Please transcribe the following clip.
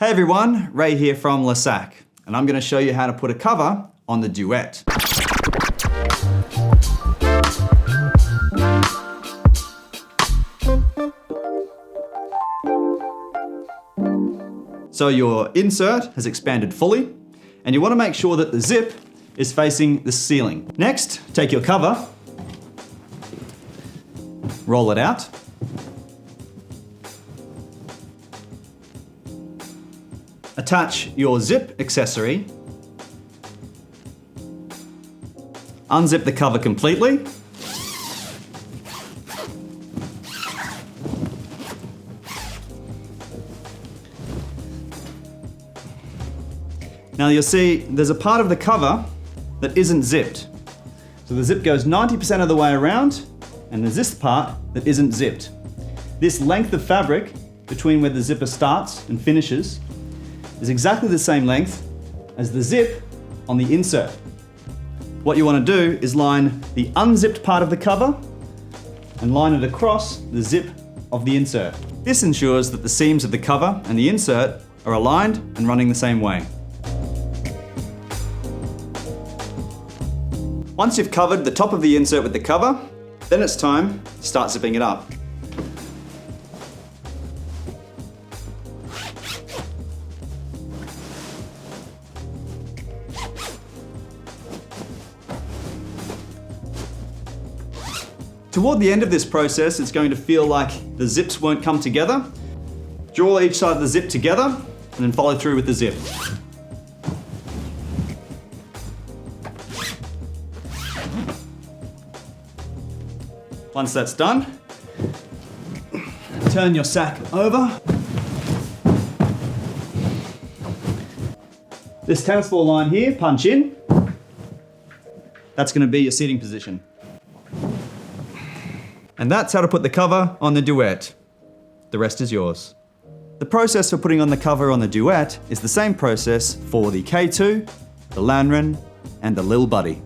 Hey everyone, Ray here from Le Sac, and I'm going to show you how to put a cover on the Duette. So your insert has expanded fully, and you want to make sure that the zip is facing the ceiling. Next, take your cover, roll it out, attach your zip accessory, unzip the cover completely, now you'll see there's a part of the cover that isn't zipped. So the zip goes 90% of the way around, and there's this part that isn't zipped. This length of fabric between where the zipper starts and finishes is exactly the same length as the zip on the insert. What you want to do is line the unzipped part of the cover and line it across the zip of the insert. This ensures that the seams of the cover and the insert are aligned and running the same way. Once you've covered the top of the insert with the cover, then it's time to start zipping it up. Toward the end of this process, it's going to feel like the zips won't come together. Draw each side of the zip together and then follow through with the zip. Once that's done, turn your sack over. This tennis ball line here, punch in. That's going to be your seating position. And that's how to put the cover on the Duette. The rest is yours. The process for putting on the cover on the Duette is the same process for the K2, the Lanren and the Li'l Buddy.